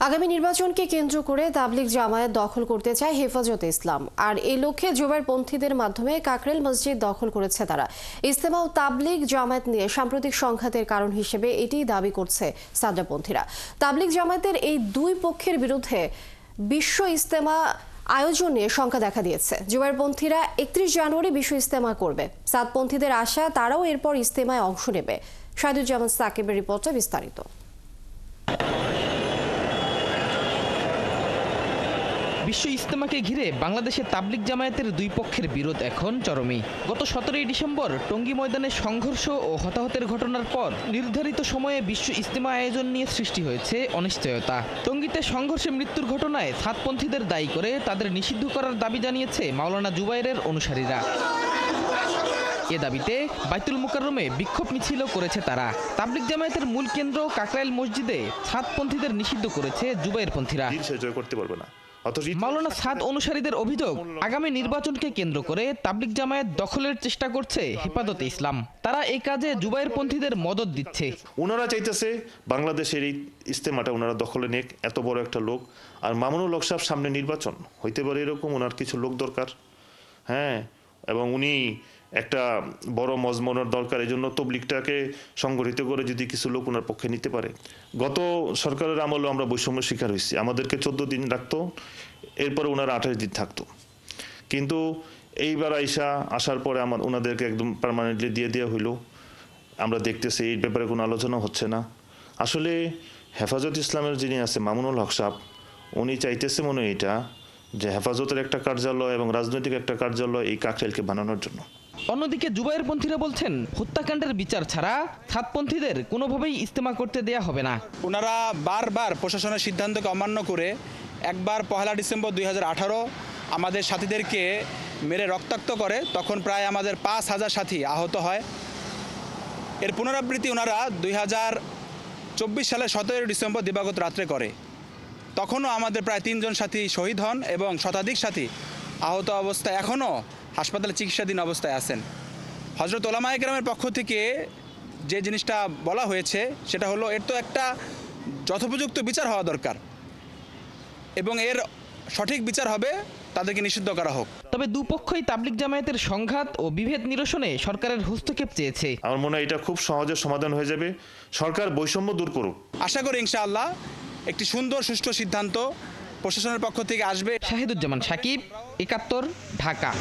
আগামী নির্বাচনকে কেন্দ্র করে তাবলিগ জামায়াত দখল করতে চায় হেফাজতে ইসলাম। আর এই লক্ষ্যে জুবাইরপন্থীদের মাধ্যমে কাকরাইল মসজিদ দখল করেছে তারা। ইজতেমা ও তাবলিগ জামায়াত নিয়ে সাম্প্রতিক সংঘাতের কারণ হিসেবে এটিই দাবি করছে সাদরাপন্থীরা। তাবলিগ জামায়াতের এই দুই পক্ষের বিরুদ্ধে বিশ্ব ইজতেমা আয়োজন নিয়ে শঙ্কা দেখা দিয়েছে। জুবাইরপন্থীরা ৩১ জানুয়ারি বিশ্ব ইজতেমা করবে। সাদপন্থীদের আশা তারাও এরপর ইজতেমায় অংশ নেবে। শাহিদুজ্জামান সাকিবের রিপোর্টে বিস্তারিত। বিশ্ব ইজতেমাকে ঘিরে বাংলাদেশের তাবলিগ জামায়াতের দুই পক্ষের বিরোধ এখন চরমে। গত ১৭ ডিসেম্বর টঙ্গী ময়দানে সংঘর্ষ ও হতাহতের ঘটনার পর নির্ধারিত সময়ে বিশ্ব ইজতেমা আয়োজন নিয়ে সৃষ্টি হয়েছে অনিশ্চয়তা। টঙ্গীতে সংঘর্ষে মৃত্যুর ঘটনায় সাদপন্থীদের দায়ী করে তাদের নিষিদ্ধ করার দাবি জানিয়েছে মাওলানা জুবাইরের অনুসারীরা। এ দাবিতে বাইতুল মুকাররমে বিক্ষোভ মিছিলও করেছে তারা। তাবলিগ জামায়াতের মূল কেন্দ্র কাকরাইল মসজিদে সাদপন্থীদের নিষিদ্ধ করেছে জুবাইরপন্থীরা। মাওলানা সাদ অনুসারীদের অভিযোগ, আগামী নির্বাচনকে কেন্দ্র করে তাবলিগ জামায়াত দখলের চেষ্টা করছে হেফাজতে ইসলাম। তারা এই কাজে জুবাইরপন্থীদের মদদ দিচ্ছে। ওনারা চাইতেছে বাংলাদেশের এই ইজতেমাটা ওনারা দখলে নেক, এত বড় একটা লোক। আর মামুনুল হক সাহেব সামনে নির্বাচন হইতে পারে, এরকম ওনার কিছু লোক দরকার। হ্যাঁ, এবং উনি একটা বড় মজমনের দরকার। এই জন্য তবলিগটাকে সংগঠিত করে যদি কিছু লোক ওনার পক্ষে নিতে পারে। গত সরকারের আমলেও আমরা বৈষম্যের শিকার হয়েছি। আমাদেরকে 14 দিন রাখতো, এরপরে ওনারা 28 দিন থাকতো। কিন্তু এইবার আসার পরে ওনাদেরকে একদম পার্মানেন্টলি দিয়ে দেওয়া হইলো। আমরা দেখতেছি এই ব্যাপারে কোনো আলোচনা হচ্ছে না। আসলে হেফাজত ইসলামের যিনি আছে মামুনুল হক সাহেব, উনি চাইতেছে মনে হয় এটা যে হেফাজতের একটা কার্যালয় এবং রাজনৈতিক একটা কার্যালয় এই কাকরাইলকে বানানোর জন্য। অন্যদিকে জুবাইরপন্থীরা বলছেন, হত্যাকাণ্ডের বিচার ছাড়া সাদপন্থীদের কোনোভাবেই ইজতেমা করতে দেয়া হবে না। ওনারা বারবার প্রশাসনের সিদ্ধান্তকে অমান্য করে একবার 1 ডিসেম্বর 2018 আমাদের সাথীদেরকে মেরে রক্তাক্ত করে, তখন প্রায় আমাদের 5,000 সাথী আহত হয়। এর পুনরাবৃত্তি ওনারা 2024 সালের 17 ডিসেম্বর দিবাগত রাত্রে করে। তখনও আমাদের প্রায় 3 জন সাথী শহীদ হন এবং শতাধিক সাথী আহত অবস্থায় এখনও হাসপাতালে চিকিৎসাধীন অবস্থায় আছেন। হযরত উলামায়ে কেরামের পক্ষ থেকে যে জিনিসটা বলা হয়েছে সেটা হলো, এর তো একটা যথোপযুক্ত বিচার হওয়া দরকার এবং এর সঠিক বিচার হবে তাদেরকে নিষিদ্ধ করা হোক। তবে দুপক্ষই তাবলিগ জামায়াতের সংঘাত ও বিভেদ নিরসনে সরকারের হস্তক্ষেপ চেয়েছে। আমার মনে হয় এটা খুব সহজে সমাধান হয়ে যাবে। সরকার বৈষম্য দূর করুক। আশা করি ইনশাআল্লাহ একটি সুন্দর সুষ্ঠু সিদ্ধান্ত প্রশাসনের পক্ষ থেকে আসবে। শাহিদুজ্জামান সাকিব, ৭১, ঢাকা।